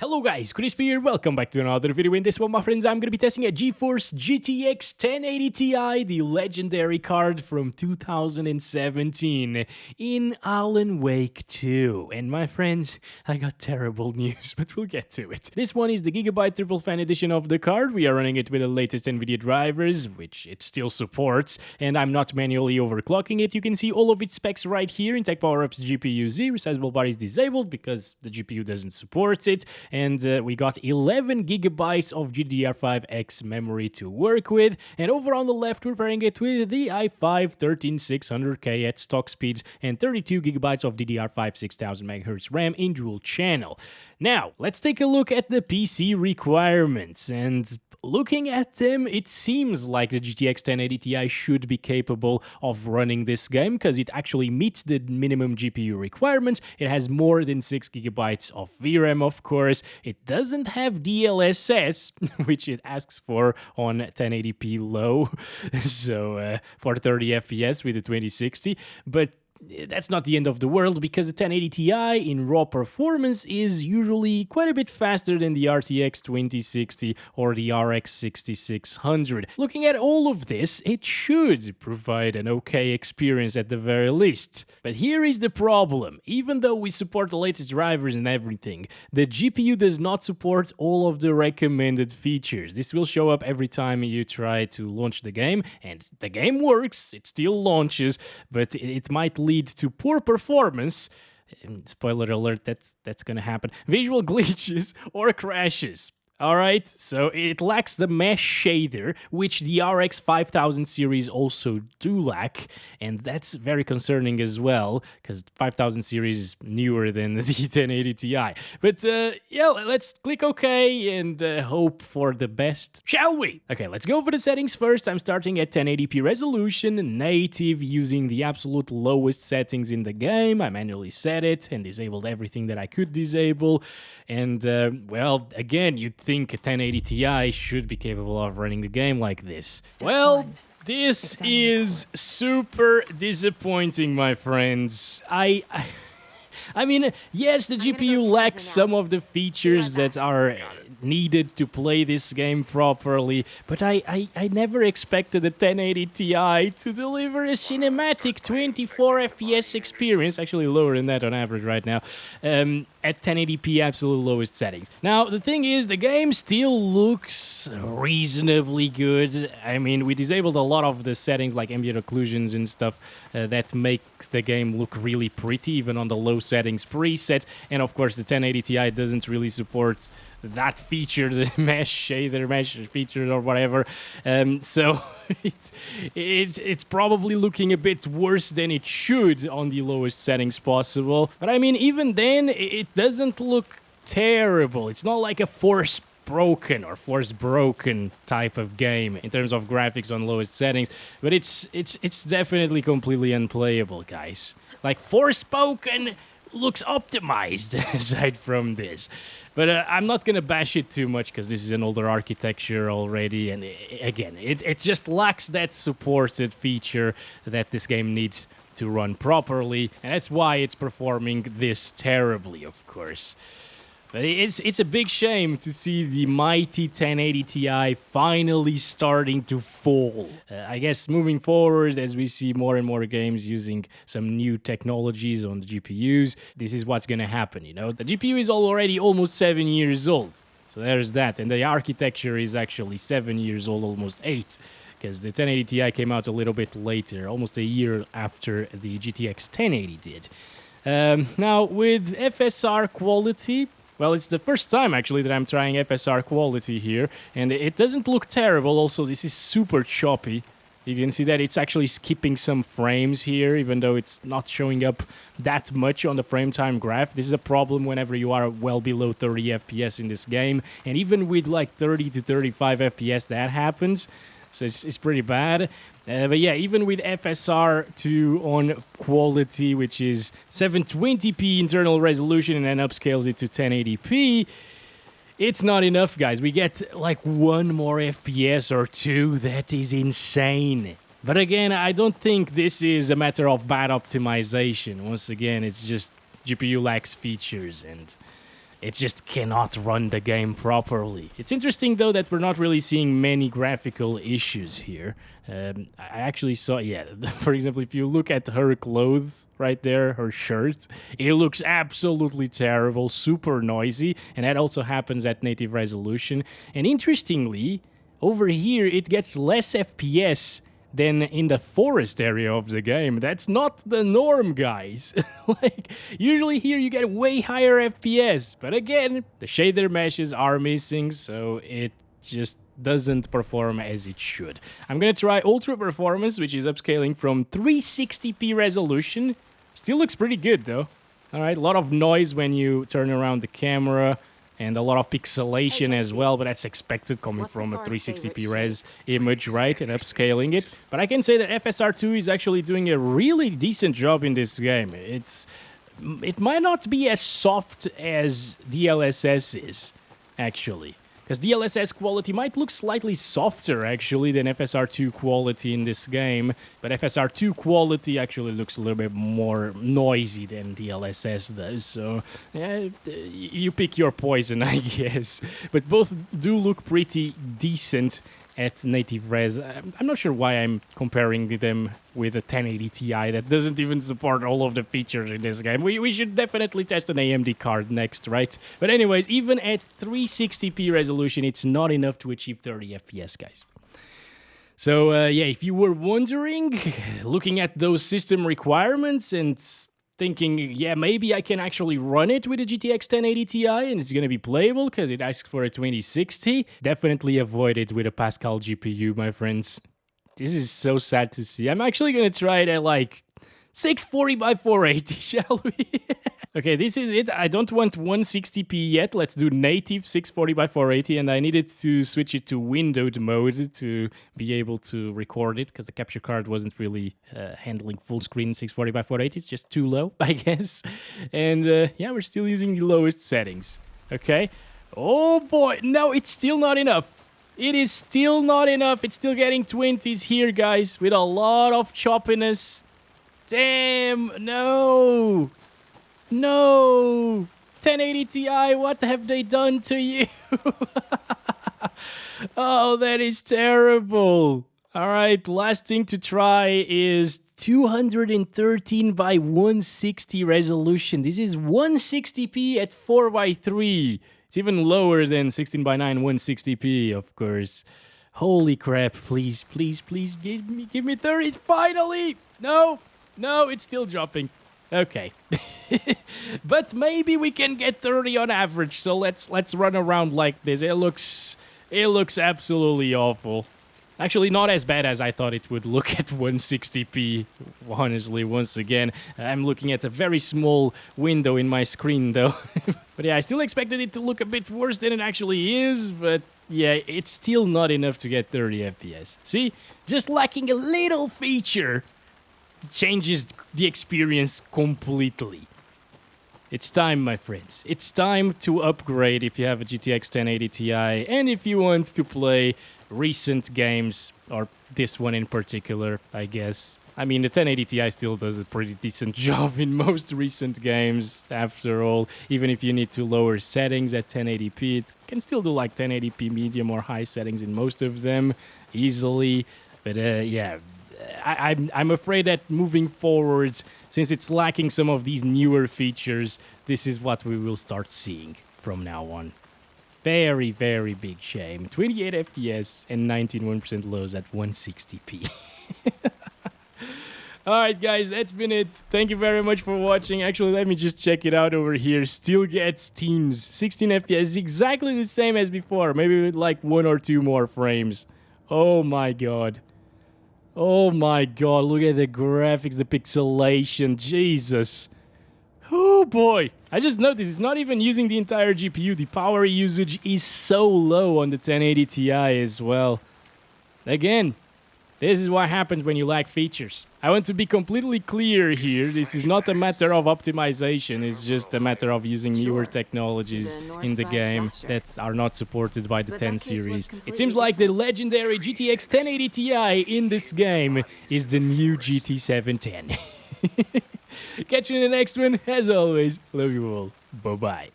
Hello guys, Crispy here, welcome back to another video. In this one, my friends, I'm going to be testing a GeForce GTX 1080 Ti, the legendary card from 2017 in Alan Wake 2. And my friends, I got terrible news, but we'll get to it. This one is the Gigabyte Triple Fan edition of the card. We are running it with the latest Nvidia drivers, which it still supports, and I'm not manually overclocking it. You can see all of its specs right here. In Tech Power Ups GPU Z, resizable bar is disabled because the GPU doesn't support it. And we got 11 gigabytes of GDDR5X memory to work with. And over on the left, we're pairing it with the i5 13600K at stock speeds and 32 gigabytes of DDR5 6000 MHz RAM in dual channel. Now, let's take a look at the PC requirements. And looking at them, it seems like the GTX 1080 Ti should be capable of running this game because it actually meets the minimum GPU requirements. It has more than 6 gigabytes of VRAM, of course. It doesn't have DLSS, which it asks for on 1080p low, so for 30 FPS with the 2060, but that's not the end of the world because the 1080 Ti in raw performance is usually quite a bit faster than the RTX 2060 or the RX 6600. Looking at all of this, it should provide an okay experience at the very least. But here is the problem. Even though we support the latest drivers and everything, the GPU does not support all of the recommended features. This will show up every time you try to launch the game, and the game works, it still launches, but it might lead to poor performance. Spoiler alert, that's gonna happen. Visual glitches or crashes. Alright, so it lacks the mesh shader, which the RX 5000 series also do lack, and that's very concerning as well, because 5000 series is newer than the 1080 Ti. But yeah, let's click OK and hope for the best, shall we? Okay, let's go over the settings first. I'm starting at 1080p resolution, native, using the absolute lowest settings in the game. I manually set it and disabled everything that I could disable, and well, again, you'd think a 1080 Ti should be capable of running the game like this. Well, this is super disappointing, my friends. I mean, yes, the GPU lacks some of the features that are needed to play this game properly, but I never expected a 1080 Ti to deliver a cinematic 24 FPS experience, actually lower than that on average right now, at 1080p absolute lowest settings. Now, the thing is, the game still looks reasonably good. I mean, we disabled a lot of the settings like ambient occlusions and stuff that make the game look really pretty, even on the low settings preset, and of course the 1080 Ti doesn't really support that feature, the mesh shader, mesh feature or whatever, so it's probably looking a bit worse than it should on the lowest settings possible. But I mean, even then, it doesn't look terrible. It's not like a force broken type of game in terms of graphics on lowest settings, but it's definitely completely unplayable, guys. Like, Forspoken looks optimized aside from this. But I'm not going to bash it too much because this is an older architecture already, and again, it just lacks that supported feature that this game needs to run properly, and that's why it's performing this terribly, of course. But it's a big shame to see the mighty 1080 Ti finally starting to fall. I guess moving forward, as we see more and more games using some new technologies on the GPUs, this is what's gonna happen, you know? The GPU is already almost 7 years old, so there's that. And the architecture is actually 7 years old, almost 8, because the 1080 Ti came out a little bit later, almost a year after the GTX 1080 did. Now, with FSR Quality, well, it's the first time, actually, that I'm trying FSR Quality here, and it doesn't look terrible. Also, this is super choppy. You can see that it's actually skipping some frames here, even though it's not showing up that much on the frame time graph. This is a problem whenever you are well below 30 FPS in this game, and even with like 30 to 35 FPS, that happens. So it's pretty bad. But yeah, even with FSR2 on quality, which is 720p internal resolution and then upscales it to 1080p, it's not enough, guys. We get like 1 more FPS or 2. That is insane. But again, I don't think this is a matter of bad optimization. Once again, it's just GPU lacks features, and it just cannot run the game properly. It's interesting, though, that we're not really seeing many graphical issues here. I actually saw, yeah, for example, if you look at her clothes right there, her shirt, it looks absolutely terrible, super noisy, and that also happens at native resolution. And interestingly, over here, it gets less FPS than in the forest area of the game. That's not the norm, guys. Like, usually here you get way higher FPS, but again, the shader meshes are missing, so it just doesn't perform as it should. I'm gonna try Ultra Performance, which is upscaling from 360p resolution. Still looks pretty good, though. All right, a lot of noise when you turn around the camera, and a lot of pixelation as well, but that's expected coming from a 360p res image, right? And upscaling it. But I can say that FSR2 is actually doing a really decent job in this game. It might not be as soft as DLSS is, actually. Because DLSS quality might look slightly softer, actually, than FSR2 quality in this game. But FSR2 quality actually looks a little bit more noisy than DLSS does. So, yeah, you pick your poison, I guess. But both do look pretty decent at native res. I'm not sure why I'm comparing them with a 1080 Ti that doesn't even support all of the features in this game. We should definitely test an AMD card next, right? But anyways, even at 360p resolution, it's not enough to achieve 30 FPS, guys. So, yeah, if you were wondering, looking at those system requirements and thinking, yeah, maybe I can actually run it with a GTX 1080 Ti and it's going to be playable because it asks for a 2060, definitely avoid it with a Pascal GPU, my friends. This is so sad to see. I'm actually going to try it at like 640 by 480, shall we? Okay, this is it. I don't want 160p yet. Let's do native 640 by 480, and I needed to switch it to windowed mode to be able to record it because the capture card wasn't really handling full screen 640 by 480. It's just too low, I guess. And yeah, we're still using the lowest settings. Okay. Oh boy, no, it's still not enough. It is still not enough. It's still getting 20s here, guys, with a lot of choppiness. Damn, no. No. 1080 Ti, what have they done to you? Oh, that is terrible. All right, last thing to try is 213 by 160 resolution. This is 160p at 4:3. It's even lower than 16 by 9 160p, of course. Holy crap, please, please, please give me 30 finally. No, it's still dropping. Okay. But maybe we can get 30 on average. So let's run around like this. It looks absolutely awful. Actually, not as bad as I thought it would look at 160p, honestly, once again. I'm looking at a very small window in my screen, though. But yeah, I still expected it to look a bit worse than it actually is, but yeah, it's still not enough to get 30 FPS. See? Just lacking a little feature changes the experience completely. It's time, my friends. It's time to upgrade if you have a GTX 1080 Ti, and if you want to play recent games, or this one in particular, I guess. I mean, the 1080 Ti still does a pretty decent job in most recent games, after all. Even if you need to lower settings at 1080p, it can still do like 1080p medium or high settings in most of them easily. But yeah, I'm afraid that moving forward, since it's lacking some of these newer features, this is what we will start seeing from now on. Very, very big shame. 28 FPS and 91% lows at 160p. Alright guys, that's been it. Thank you very much for watching. Actually, let me just check it out over here. Still gets teams. 16 FPS, exactly the same as before. Maybe with like 1 or 2 more frames. Oh my god. Oh my god, look at the graphics, the pixelation. Jesus. Oh boy. I just noticed it's not even using the entire GPU. The power usage is so low on the 1080 Ti as well. Again, this is what happens when you lack features. I want to be completely clear here. This is not a matter of optimization. It's just a matter of using newer technologies in the game that are not supported by the 10 series. It seems like the legendary GTX 1080 Ti in this game is the new GT 710. Catch you in the next one. As always, love you all. Bye-bye.